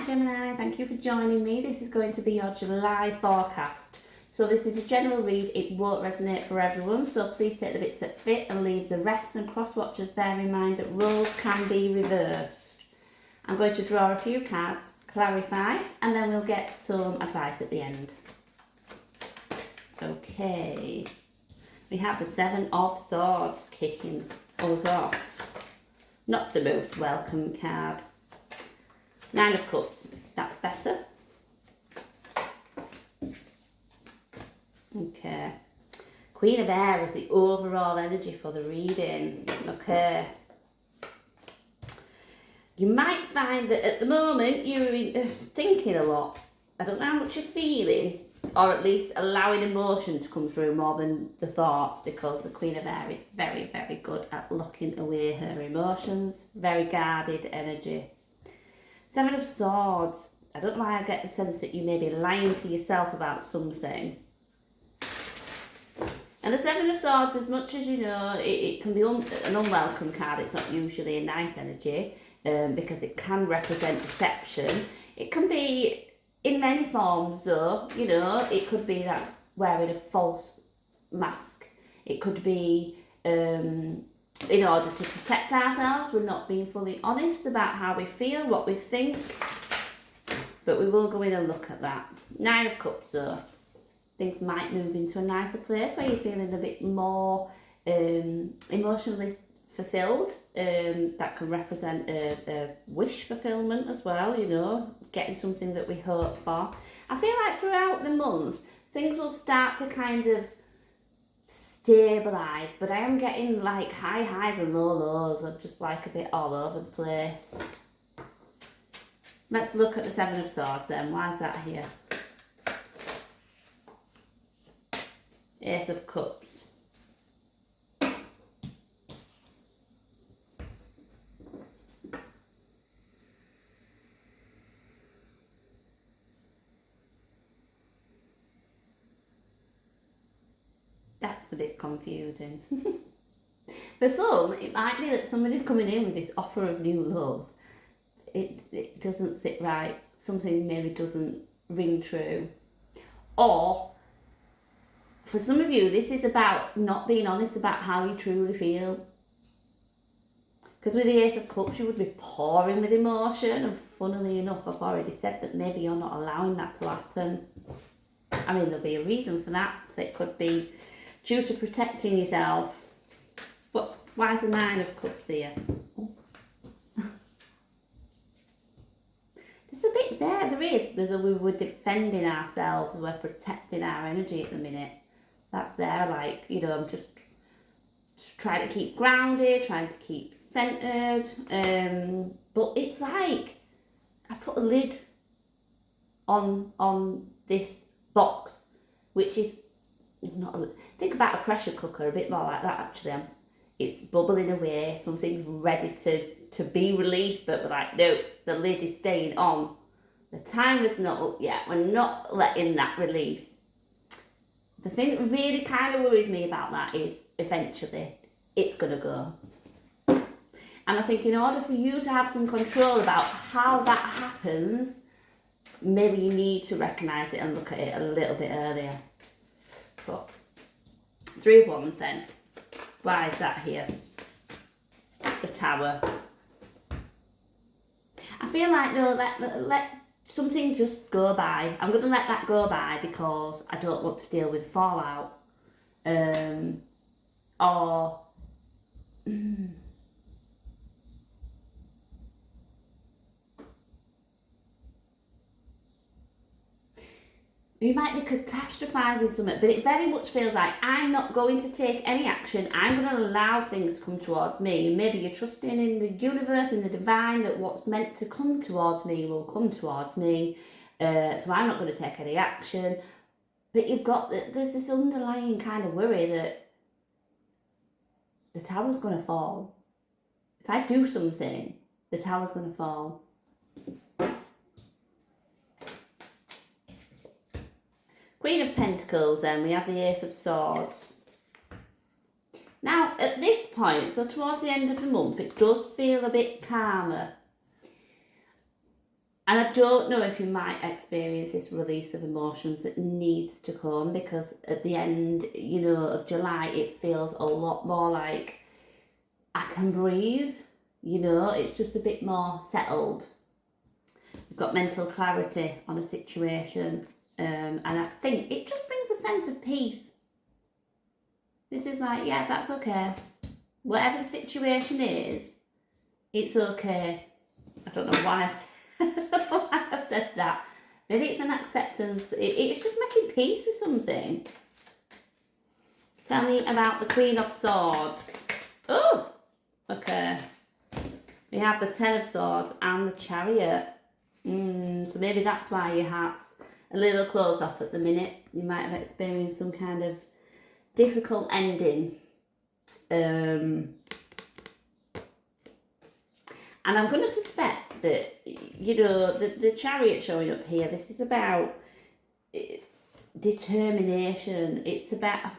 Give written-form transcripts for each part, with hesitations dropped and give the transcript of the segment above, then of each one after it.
Gemini, thank you for joining me. This is going to be your July forecast. So this is a general read, it won't resonate for everyone, so please take the bits that fit and leave the rest, and cross watchers bear in mind that roles can be reversed. I'm going to draw a few cards, clarify, and then we'll get some advice at the end. Okay, we have the Seven of Swords kicking us off. Not the most welcome card. Nine of Cups, that's better. Okay. Queen of Air is the overall energy for the reading. Okay. You might find that at the moment you're thinking a lot. I don't know how much you're feeling, or at least allowing emotion to come through more than the thoughts, because the Queen of Air is very, very good at locking away her emotions. Very guarded energy. Seven of Swords. I don't know why I get the sense that you may be lying to yourself about something. And the Seven of Swords, as much as you know, it can be an unwelcome card. It's not usually a nice energy because it can represent deception. It can be in many forms though, you know, it could be that wearing a false mask. It could be in order to protect ourselves, we're not being fully honest about how we feel, what we think. But we will go in and look at that. Nine of Cups though. Things might move into a nicer place where you're feeling a bit more emotionally fulfilled. That can represent a wish fulfillment as well, you know, getting something that we hope for. I feel like throughout the month, things will start to kind of stabilise, but I am getting like high highs and low lows. I'm just like a bit all over the place. Let's look at the Seven of Swords then. Why is that here? Ace of Cups. That's a bit confusing. For some, it might be that somebody's coming in with this offer of new love. It doesn't sit right. Something maybe doesn't ring true. Or, for some of you, this is about not being honest about how you truly feel. Because with the Ace of Cups, you would be pouring with emotion, and funnily enough, I've already said that maybe you're not allowing that to happen. I mean, there'll be a reason for that. So it could be due to protecting yourself. But why is the Nine of Cups here? Oh. There's a bit there. We're defending ourselves. We're protecting our energy at the minute. That's there, like, you know, I'm just trying to keep grounded, trying to keep centered. But it's like I put a lid on this box, which is not think about a pressure cooker, a bit more like that actually. It's bubbling away, something's ready to be released, but we're like, no, the lid is staying on. The timer's not up yet, we're not letting that release. The thing that really kind of worries me about that is eventually it's going to go. And I think in order for you to have some control about how that happens, maybe you need to recognise it and look at it a little bit earlier. But Three of Wands then. Why is that here? The Tower. I feel like, no, let something just go by. I'm going to let that go by because I don't want to deal with fallout. Or... You might be catastrophising something, but it very much feels like I'm not going to take any action. I'm going to allow things to come towards me. And maybe you're trusting in the universe, in the divine, that what's meant to come towards me will come towards me. So I'm not going to take any action. But there's this underlying kind of worry that the tower's going to fall. If I do something, the tower's going to fall. Queen of Pentacles then, we have the Ace of Swords. Now, at this point, so towards the end of the month, it does feel a bit calmer. And I don't know if you might experience this release of emotions that needs to come, because at the end, you know, of July, it feels a lot more like I can breathe, you know, it's just a bit more settled. You've got mental clarity on a situation, and I think it just brings a sense of peace. This is like, yeah, that's okay. Whatever the situation is, it's okay. I don't know why I said that. Maybe it's an acceptance. It's just making peace with something. Tell me about the Queen of Swords. Oh, okay. We have the Ten of Swords and the Chariot. So maybe that's why your heart's a little closed off at the minute. You might have experienced some kind of difficult ending. And I'm going to suspect that, you know, the Chariot showing up here, this is about determination. It's about,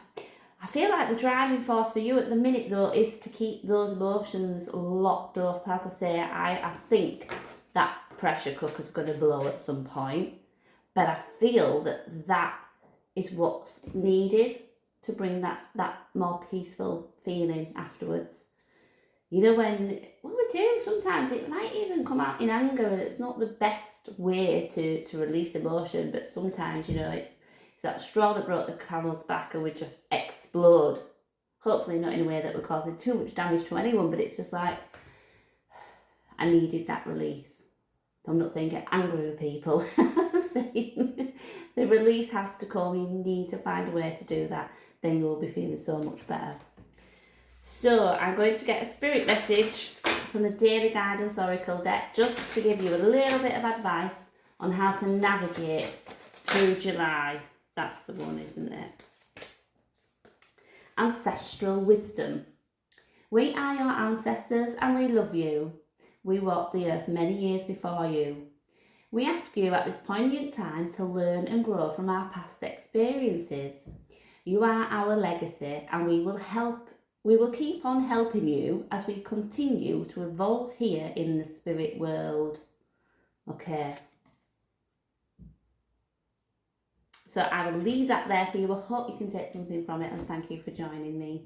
I feel like the driving force for you at the minute, though, is to keep those emotions locked up. As I say, I think that pressure cooker's going to blow at some point, but I feel that is what's needed to bring that more peaceful feeling afterwards. You know, when, well, we do, sometimes it might even come out in anger, and it's not the best way to release emotion, but sometimes, you know, it's that straw that broke the camel's back and we just explode. Hopefully not in a way that we're causing too much damage to anyone, but it's just like, I needed that release. So I'm not saying get angry with people. I'm saying the release has to come. You need to find a way to do that. Then you will be feeling so much better. So I'm going to get a spirit message from the Daily Guidance Oracle deck, just to give you a little bit of advice on how to navigate through July. That's the one, isn't it? Ancestral wisdom. We are your ancestors and we love you. We walked the earth many years before you. We ask you at this poignant time to learn and grow from our past experiences. You are our legacy, and we will keep on helping you as we continue to evolve here in the spirit world. Okay. So I will leave that there for you. I hope you can take something from it, and thank you for joining me.